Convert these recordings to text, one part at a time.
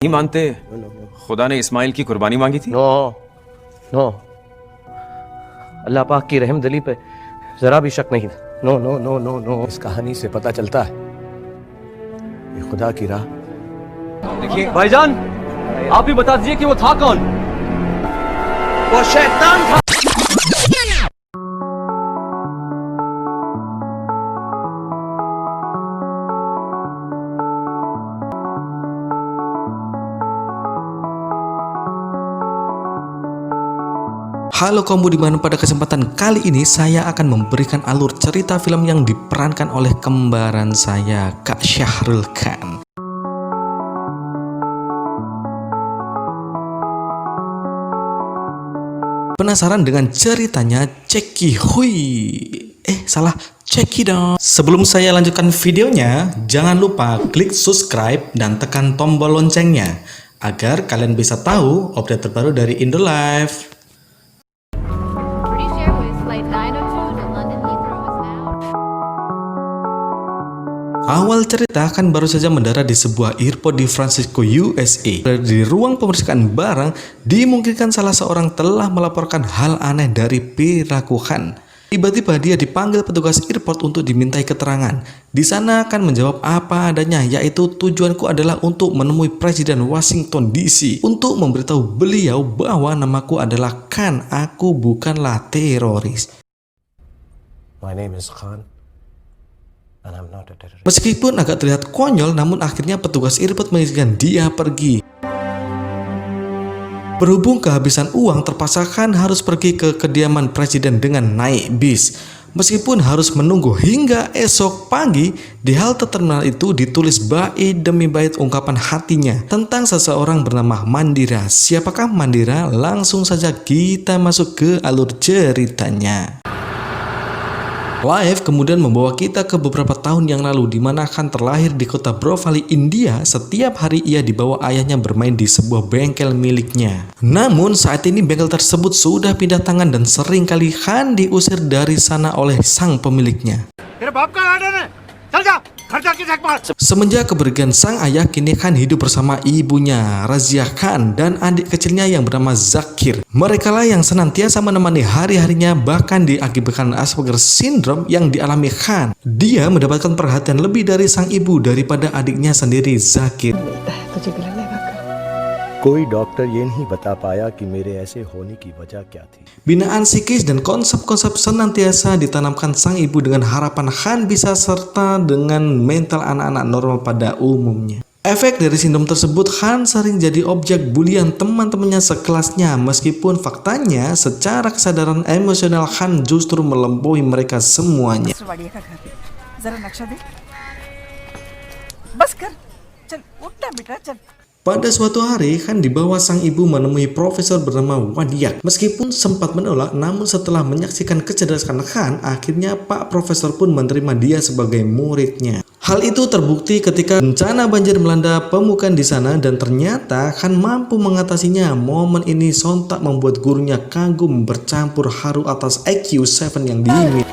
नहीं मानते खुदा ने इस्माइल की कुर्बानी मांगी थी। नो नो, अल्लाह पाक की रहम दिली पे जरा भी शक नहीं। No no no no no, इस कहानी से पता चलता है ये खुदा की राह। देखिए भाईजान, आप ही बता दीजिए कि वो था कौन? वो शैतान था। Halo kaum budiman, pada kesempatan kali ini saya akan memberikan alur cerita film yang diperankan oleh kembaran saya, Kak Syahrul Khan. Penasaran dengan ceritanya? Ceki hui. Salah, ceki dong. Sebelum saya lanjutkan videonya, jangan lupa klik subscribe dan tekan tombol loncengnya agar kalian bisa tahu update terbaru dari Indolive. Awal cerita kan baru saja mendarat di sebuah airport di Francisco, USA. Di ruang pemeriksaan barang, dimungkinkan salah seorang telah melaporkan hal aneh dari perilaku Khan. Tiba-tiba dia dipanggil petugas airport untuk dimintai keterangan. Di sana akan menjawab apa adanya, yaitu tujuanku adalah untuk menemui Presiden Washington DC untuk memberitahu beliau bahwa namaku adalah Khan, aku bukanlah teroris. My name is Khan. And I'm not a terrorist. Meskipun agak terlihat konyol, namun akhirnya petugas airport mengizinkan dia pergi. Berhubung kehabisan uang, terpaksa Khan harus pergi ke kediaman presiden dengan naik bis. Meskipun harus menunggu hingga esok pagi, di halte terminal itu ditulis bait demi bait ungkapan hatinya tentang seseorang bernama Mandira. Siapakah Mandira? Langsung saja kita masuk ke alur ceritanya. Live kemudian membawa kita ke beberapa tahun yang lalu, di mana Khan terlahir di kota Brovali, India. Setiap hari ia dibawa ayahnya bermain di sebuah bengkel miliknya. Namun saat ini bengkel tersebut sudah pindah tangan dan sering kali Khan diusir dari sana oleh sang pemiliknya. Semenjak kepergian sang ayah, kini Khan hidup bersama ibunya, Razia Khan, dan adik kecilnya yang bernama Zakir. Mereka lah yang senantiasa menemani hari-harinya, bahkan diakibatkan Asperger syndrome yang dialami Khan. Dia mendapatkan perhatian lebih dari sang ibu daripada adiknya sendiri, Zakir. कोई डॉक्टर ये नहीं बता पाया कि मेरे ऐसे होने की वजह क्या थी. Binaan psikis dan konsep-konsep senantiasa ditanamkan sang ibu dengan harapan Khan bisa serta dengan mental anak-anak normal pada umumnya. Efek dari sindrom tersebut, Khan sering jadi objek bulian teman-temannya sekelasnya, meskipun faktanya secara kesadaran emosional Khan justru melampaui mereka semuanya. Pada suatu hari, Khan dibawa sang ibu menemui profesor bernama Wadiak. Meskipun sempat menolak, namun setelah menyaksikan kecerdasan Khan, akhirnya Pak Profesor pun menerima dia sebagai muridnya. Hal itu terbukti ketika bencana banjir melanda pemukiman di sana, dan ternyata Khan mampu mengatasinya. Momen ini sontak membuat gurunya kagum bercampur haru atas IQ 7 yang dimiliki.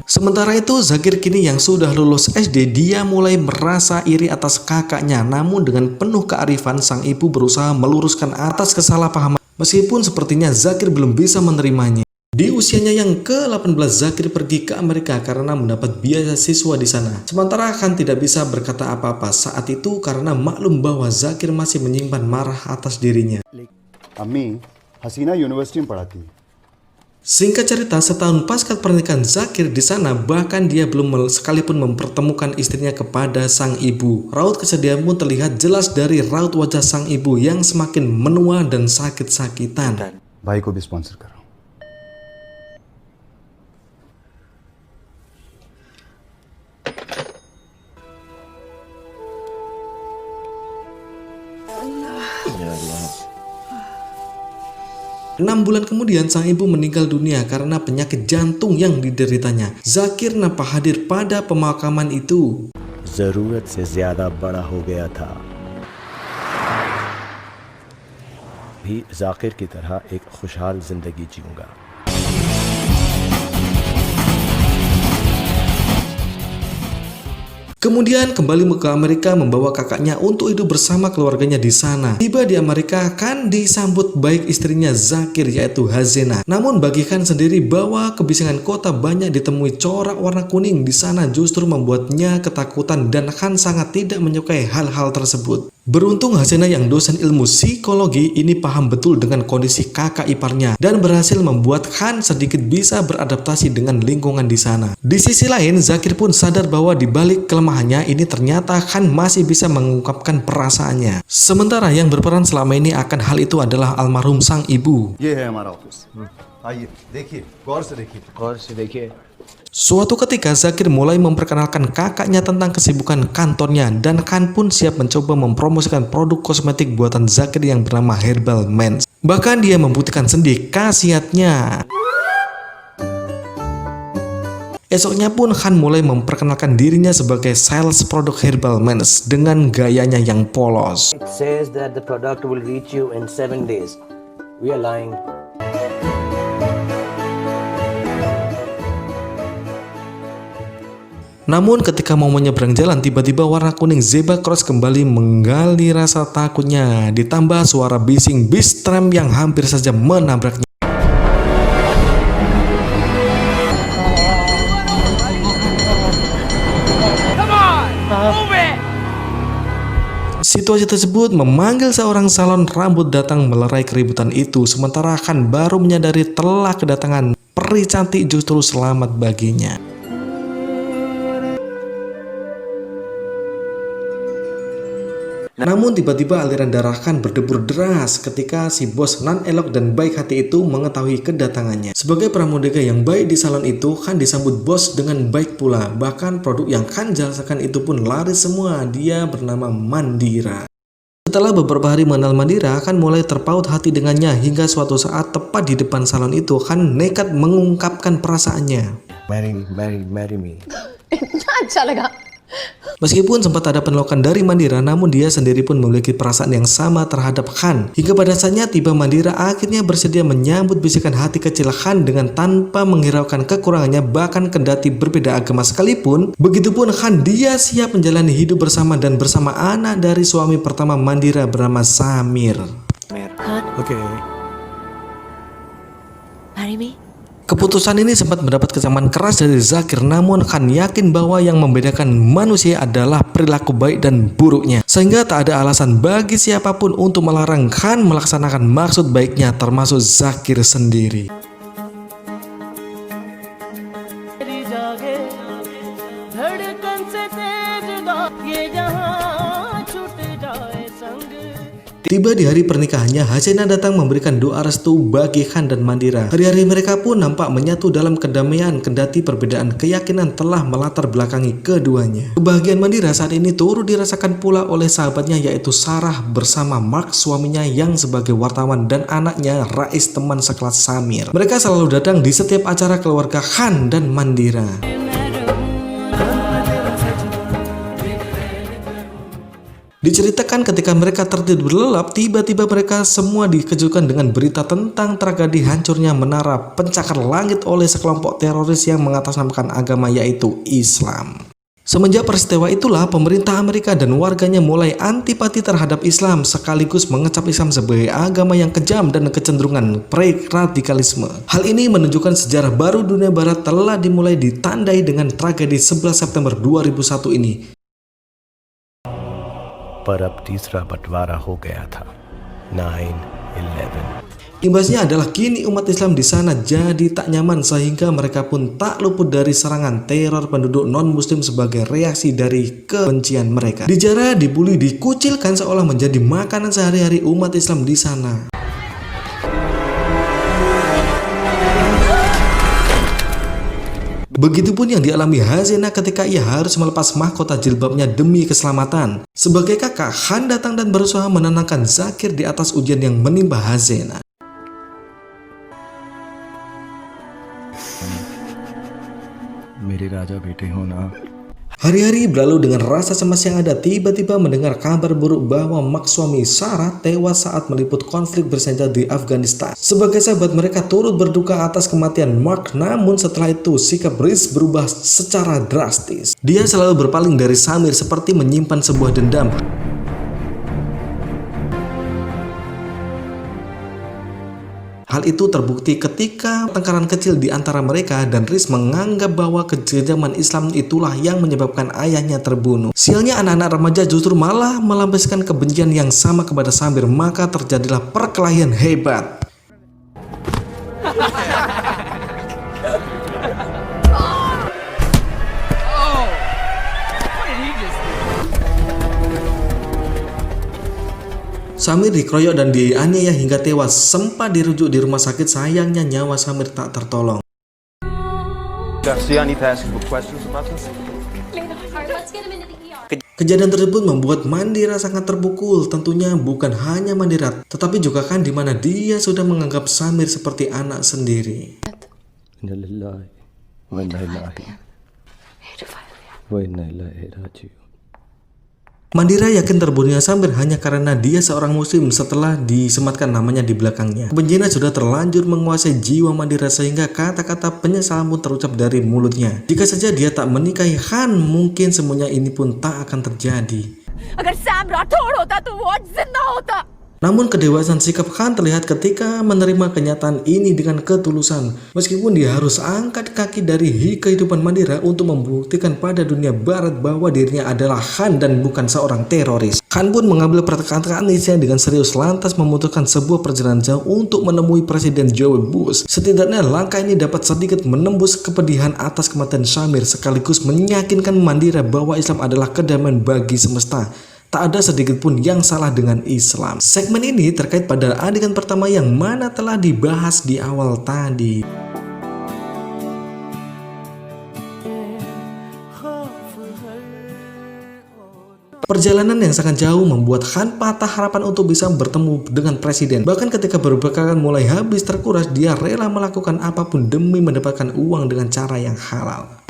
Sementara itu, Zakir kini yang sudah lulus SD, dia mulai merasa iri atas kakaknya. Namun dengan penuh kearifan, sang ibu berusaha meluruskan atas kesalahpahaman. Meskipun sepertinya Zakir belum bisa menerimanya. Di usianya yang ke-18, Zakir pergi ke Amerika karena mendapat beasiswa di sana. Sementara Khan tidak bisa berkata apa-apa saat itu karena maklum bahwa Zakir masih menyimpan marah atas dirinya. Ammi, Hasina University में पढ़ाती है. Singkat cerita, setahun pasca pernikahan Zakir di sana, bahkan dia belum sekalipun mempertemukan istrinya kepada sang ibu. Raut kesedihan pun terlihat jelas dari raut wajah sang ibu yang semakin menua dan sakit-sakitan. भाई को भी स्पॉन्सर कर रहा हूँ. Enam bulan kemudian, sang ibu meninggal dunia karena penyakit jantung yang dideritanya. Zakir nampak hadir pada pemakaman itu. जरूरत से ज्यादा बड़ा हो गया था. भी जाकिर की तरह एक खुशहाल जिंदगी जीऊंगा. Kemudian kembali ke Amerika membawa kakaknya untuk hidup bersama keluarganya di sana. Tiba di Amerika kan disambut baik istrinya Zakir yaitu Hazena. Namun bagi Khan sendiri bahwa kebisingan kota banyak ditemui corak warna kuning di sana justru membuatnya ketakutan dan Khan sangat tidak menyukai hal-hal tersebut. Beruntung Hazena yang dosen ilmu psikologi ini paham betul dengan kondisi kakak iparnya dan berhasil membuat Khan sedikit bisa beradaptasi dengan lingkungan di sana. Di sisi lain, Zakir pun sadar bahwa di balik kelemahannya ini ternyata Khan masih bisa mengungkapkan perasaannya. Sementara yang berperan selama ini akan hal itu adalah almarhum sang ibu. ये है हमारा ऑफिस आइए देखिए गौर से देखिए Suatu ketika Zakir mulai memperkenalkan kakaknya tentang kesibukan kantornya dan Khan pun siap mencoba mempromosikan produk kosmetik buatan Zakir yang bernama Herbal Mens. Bahkan dia membuktikan sendiri khasiatnya. Esoknya pun Khan mulai memperkenalkan dirinya sebagai sales produk Herbal Mens dengan gayanya yang polos. It says that the product will reach you in 7 days. We are lying. Namun ketika mau menyeberang jalan, tiba-tiba warna kuning zebra cross kembali menggali rasa takutnya. Ditambah suara bising bis tram yang hampir saja menabraknya. Situasi tersebut memanggil seorang salon rambut datang melerai keributan itu. Sementara Khan baru menyadari telah kedatangan peri cantik justru selamat baginya. Namun tiba-tiba aliran darah Khan berdebur deras ketika si bos non-elok dan baik hati itu mengetahui kedatangannya. Sebagai pramodika yang baik di salon itu, Khan disambut bos dengan baik pula. Bahkan produk yang Khan jalankan itu pun laris semua. Dia bernama Mandira. Setelah beberapa hari mengenal Mandira, Khan mulai terpaut hati dengannya hingga suatu saat tepat di depan salon itu, Khan nekat mengungkapkan perasaannya. Marry me. इतना अच्छा लगा Meskipun sempat ada penolakan dari Mandira, namun dia sendiri pun memiliki perasaan yang sama terhadap Khan. Hingga pada saatnya tiba Mandira akhirnya bersedia menyambut bisikan hati kecil Khan dengan tanpa menghiraukan kekurangannya, bahkan kendati berbeda agama sekalipun. Begitupun Khan, dia siap menjalani hidup bersama dan bersama anak dari suami pertama Mandira bernama Samir. Okay. marry me Keputusan ini sempat mendapat kecaman keras dari Zakir, namun Khan yakin bahwa yang membedakan manusia adalah perilaku baik dan buruknya, sehingga tak ada alasan bagi siapapun untuk melarang Khan melaksanakan maksud baiknya, termasuk Zakir sendiri. Tiba di hari pernikahannya, Hazena datang memberikan doa restu bagi Khan dan Mandira. Hari-hari mereka pun nampak menyatu dalam kedamaian kendati perbedaan keyakinan telah melatar belakangi keduanya. Kebahagiaan Mandira saat ini turut dirasakan pula oleh sahabatnya yaitu Sarah bersama Mark suaminya yang sebagai wartawan dan anaknya Rais teman sekelas Samir. Mereka selalu datang di setiap acara keluarga Khan dan Mandira. Diceritakan ketika mereka tertidur lelap, tiba-tiba mereka semua dikejutkan dengan berita tentang tragedi hancurnya menara pencakar langit oleh sekelompok teroris yang mengatasnamakan agama yaitu Islam. Semenjak peristiwa itulah pemerintah Amerika dan warganya mulai antipati terhadap Islam sekaligus mengecap Islam sebagai agama yang kejam dan kecenderungan pre-radikalisme. Hal ini menunjukkan sejarah baru dunia barat telah dimulai ditandai dengan tragedi 11 September 2001 ini. पर अब तीसरा बंटवारा हो गया था 9/11. Imbasnya adalah kini umat Islam di sana jadi tak nyaman sehingga mereka pun tak luput dari serangan teror penduduk non-muslim sebagai reaksi dari kebencian mereka. Dijarah, dibully, dikucilkan seolah menjadi makanan sehari-hari umat Islam di sana. Begitupun yang dialami Hazena ketika ia harus melepas mahkota jilbabnya demi keselamatan. Sebagai kakak, Khan datang dan berusaha menenangkan Zakir di atas ujian yang menimpa Hazena. मेरे राजा बेटे हो ना Hari-hari berlalu dengan rasa cemas yang ada, tiba-tiba mendengar kabar buruk bahwa mak suami Sarah tewas saat meliput konflik bersenjata di Afghanistan. Sebagai sahabat, mereka turut berduka atas kematian Mark, namun setelah itu sikap Reese berubah secara drastis. Dia selalu berpaling dari Samir seperti menyimpan sebuah dendam. Hal itu terbukti ketika tengkaran kecil di antara mereka dan Reese menganggap bahwa kekejaman Islam itulah yang menyebabkan ayahnya terbunuh. Sialnya anak-anak remaja justru malah melampiaskan kebencian yang sama kepada Samir, maka terjadilah perkelahian hebat. Samir dikeroyok dan dianiaya hingga tewas, sempat dirujuk di rumah sakit, sayangnya nyawa Samir tak tertolong. Kejadian tersebut membuat Mandira sangat terpukul, tentunya bukan hanya Mandira, tetapi juga Khan, di mana dia sudah menganggap Samir seperti anak sendiri. Mandira yakin terbunuhnya Samir hanya karena dia seorang muslim setelah disematkan namanya di belakangnya. Kebencian sudah terlanjur menguasai jiwa Mandira sehingga kata-kata penyesalan pun terucap dari mulutnya. Jika saja dia tak menikahi Khan, mungkin semuanya ini pun tak akan terjadi. अगर सैम राठौड़ होता तो वो आज जिंदा होता। Namun kedewasaan sikap Khan terlihat ketika menerima kenyataan ini dengan ketulusan. Meskipun dia harus angkat kaki dari kehidupan Mandira untuk membuktikan pada dunia barat bahwa dirinya adalah Khan dan bukan seorang teroris. Khan pun mengambil perkataan Indonesia dengan serius, lantas memutuskan sebuah perjalanan jauh untuk menemui Presiden Joe Bush. Setidaknya langkah ini dapat sedikit menembus kepedihan atas kematian Samir, sekaligus meyakinkan Mandira bahwa Islam adalah kedamaian bagi semesta. Tak ada sedikit pun yang salah dengan Islam. Segmen ini terkait pada adegan pertama yang mana telah dibahas di awal tadi. Perjalanan yang sangat jauh membuat Khan patah harapan untuk bisa bertemu dengan presiden. Bahkan ketika berbekalan mulai habis terkuras, dia rela melakukan apapun demi mendapatkan uang dengan cara yang halal.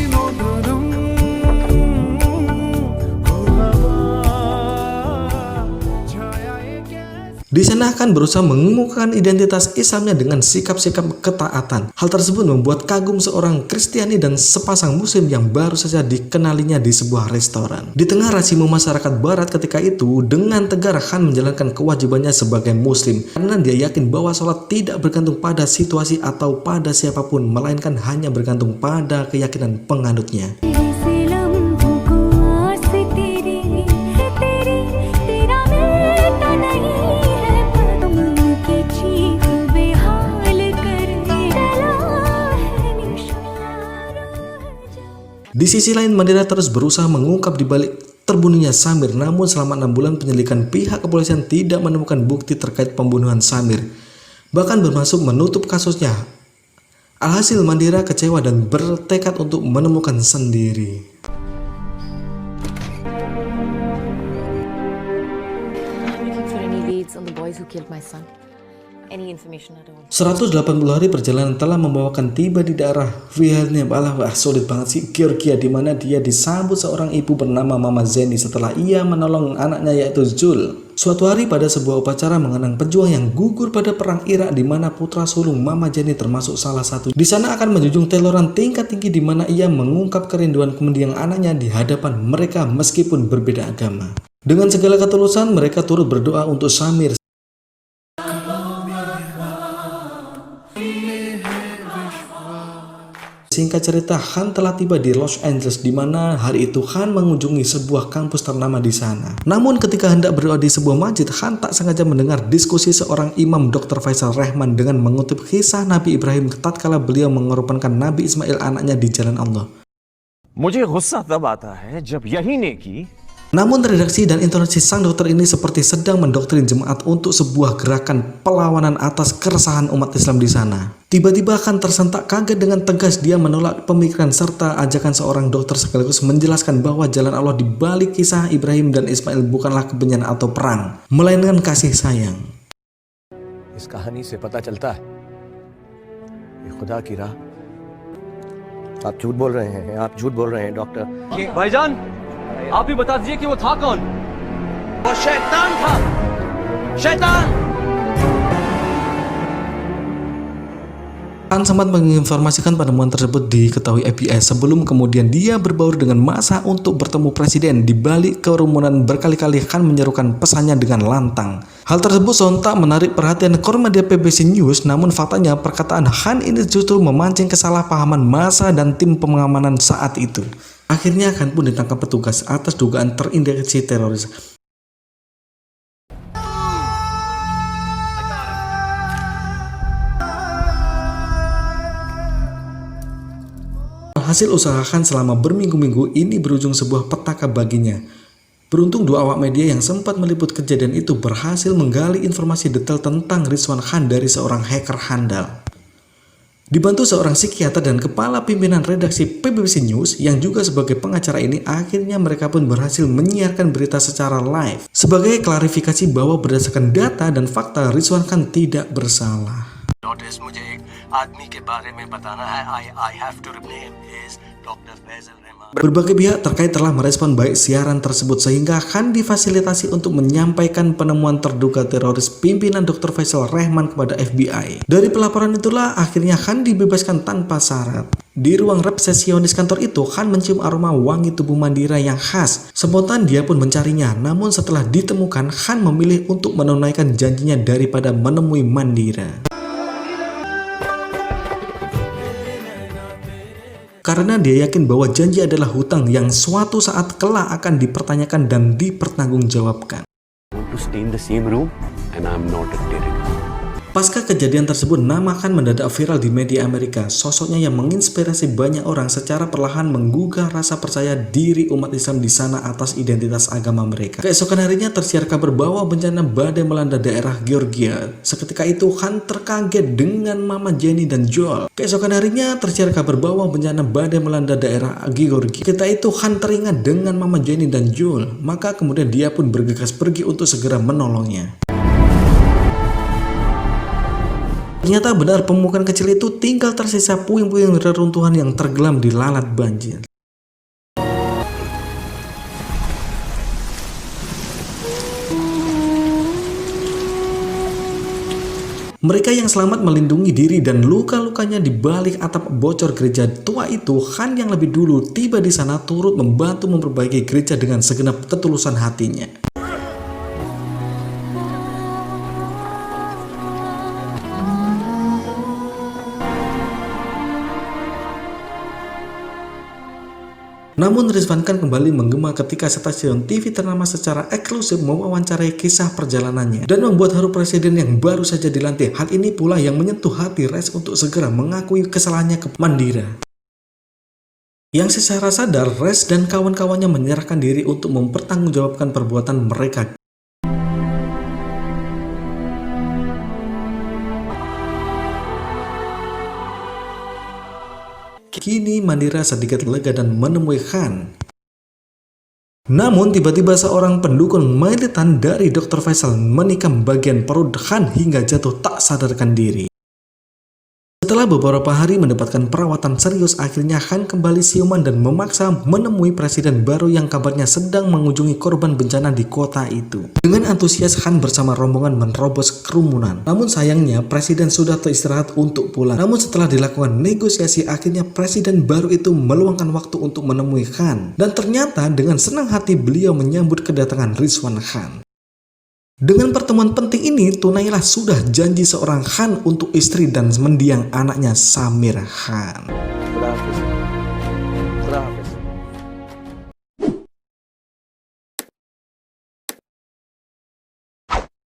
Di sana Khan berusaha mengemukakan identitas Islamnya dengan sikap-sikap ketaatan. Hal tersebut membuat kagum seorang Kristiani dan sepasang muslim yang baru saja dikenalinya di sebuah restoran. Di tengah rasimu masyarakat barat ketika itu, dengan tegar Khan menjalankan kewajibannya sebagai muslim. Karena dia yakin bahwa sholat tidak bergantung pada situasi atau pada siapapun, melainkan hanya bergantung pada keyakinan penganutnya. Di sisi lain, Mandira terus berusaha mengungkap dibalik terbunuhnya Samir. Namun selama 6 bulan penyelidikan, pihak kepolisian tidak menemukan bukti terkait pembunuhan Samir, bahkan bermaksud menutup kasusnya. Alhasil Mandira kecewa dan bertekad untuk menemukan sendiri. Looking for any leads on the boys who killed my son. Any information at all? 180 hari perjalanan telah membawakan tiba di daerah Vyaznev. Sulit banget sih, Georgia, di mana dia disambut seorang ibu bernama Mama Zeni setelah ia menolong anaknya yaitu Zul. Suatu hari pada sebuah upacara mengenang pejuang yang gugur pada perang Irak, di mana putra sulung Mama Zeni termasuk salah satu. Di sana akan menjunjung teloran tingkat tinggi, di mana ia mengungkap kerinduan kemendiang anaknya di hadapan mereka meskipun berbeda agama. Dengan segala ketulusan mereka turut berdoa untuk Samir. Singkat cerita, Khan telah tiba di Los Angeles, di mana hari itu Khan mengunjungi sebuah kampus ternama di sana. Namun ketika hendak berdoa di sebuah masjid, Khan tak sengaja mendengar diskusi seorang imam, Dr. Faisal Rahman, dengan mengutip kisah Nabi Ibrahim tatkala beliau mengorbankan Nabi Ismail anaknya di jalan Allah. मुझे गुस्सा तब आता है जब यही नेकी Namun redaksi dan intonasi sang dokter ini seperti sedang mendoktrin jemaat untuk sebuah gerakan perlawanan atas keresahan umat Islam di sana. Tiba-tiba Khan tersentak kaget, dengan tegas dia menolak pemikiran serta ajakan seorang dokter, sekaligus menjelaskan bahwa jalan Allah di balik kisah Ibrahim dan Ismail bukanlah kebencian atau perang, melainkan kasih sayang. इस कहानी से पता चलता है ये खुदा की राह आप झूठ बोल रहे हैं, आप झूठ बोल रहे हैं डॉक्टर। भाईजान, आप ही बता दीजिए कि वो था कौन? वो शैतान था, शैतान। Khan sempat menginformasikan penemuan tersebut diketahui FBI sebelum kemudian dia berbaur dengan massa untuk bertemu presiden. Di balik kerumunan berkali-kali Khan menyerukan pesannya dengan lantang. Hal tersebut sontak menarik perhatian korban media BBC News, namun faktanya perkataan Khan ini justru memancing kesalahpahaman massa dan tim pengamanan saat itu. Akhirnya Khan pun ditangkap petugas atas dugaan terindikasi teroris. Hasil usaha Khan selama berminggu-minggu ini berujung sebuah petaka baginya. Beruntung dua awak media yang sempat meliput kejadian itu berhasil menggali informasi detail tentang Rizwan Khan dari seorang hacker handal. Dibantu seorang psikiater dan kepala pimpinan redaksi BBC News yang juga sebagai pengacara ini, akhirnya mereka pun berhasil menyiarkan berita secara live sebagai klarifikasi bahwa berdasarkan data dan fakta Rizwan Khan tidak bersalah. Notice मुझे एक आदमी के बारे में बताना है. I have to name is Dr. Faisal Rahman. Berbagai pihak terkait telah merespon baik siaran tersebut sehingga Khan difasilitasi untuk menyampaikan penemuan terduga teroris pimpinan Dr. Faisal Rahman kepada FBI. Dari pelaporan itulah akhirnya Khan dibebaskan tanpa syarat. Di ruang resepsionis kantor itu, Khan mencium aroma wangi tubuh Mandira yang khas. Spontan dia pun mencarinya, namun setelah ditemukan, Khan memilih untuk menunaikan janjinya daripada menemui Mandira. Karena dia yakin bahwa janji adalah hutang yang suatu saat kelak akan dipertanyakan dan dipertanggungjawabkan. To stay in the same room and I'm not a terrorist. Pasca kejadian tersebut, nama Khan mendadak viral di media Amerika. Sosoknya yang menginspirasi banyak orang secara perlahan menggugah rasa percaya diri umat Islam di sana atas identitas agama mereka. Keesokan harinya tersiar kabar bahwa bencana badai melanda daerah Georgia. Seketika itu Khan terkaget dengan Mama Jenny dan Joel. Keesokan harinya tersiar kabar bahwa bencana badai melanda daerah Georgia. Ketika itu Khan teringat dengan Mama Jenny dan Joel. Maka kemudian dia pun bergegas pergi untuk segera menolongnya. Ternyata benar, pemukiman kecil itu tinggal tersisa puing-puing reruntuhan yang tergelam di lalat banjir. Mereka yang selamat melindungi diri dan luka-lukanya di balik atap bocor gereja tua itu. Khan yang lebih dulu tiba di sana turut membantu memperbaiki gereja dengan segenap ketulusan hatinya. Namun Rizwan Khan kembali menggema ketika stasiun TV ternama secara eksklusif mewawancarai kisah perjalanannya dan membuat haru presiden yang baru saja dilantik. Hal ini pula yang menyentuh hati Rez untuk segera mengakui kesalahannya ke Mandira. Yang secara sadar, Rez dan kawan-kawannya menyerahkan diri untuk mempertanggungjawabkan perbuatan mereka. Kini Mandira sedikit lega dan menemui Khan. Namun tiba-tiba seorang pendukung militan dari Dr. Faisal menikam bagian perut Khan hingga jatuh tak sadarkan diri. Setelah beberapa hari mendapatkan perawatan serius, akhirnya Khan kembali siuman dan memaksa menemui presiden baru yang kabarnya sedang mengunjungi korban bencana di kota itu. Dengan antusias Khan bersama rombongan menerobos kerumunan. Namun sayangnya presiden sudah teristirahat untuk pulang. Namun setelah dilakukan negosiasi, akhirnya presiden baru itu meluangkan waktu untuk menemui Khan. Dan ternyata dengan senang hati beliau menyambut kedatangan Rizwan Khan. Dengan pertemuan penting ini, tunailah sudah janji seorang Khan untuk istri dan mendiang anaknya Samir Khan.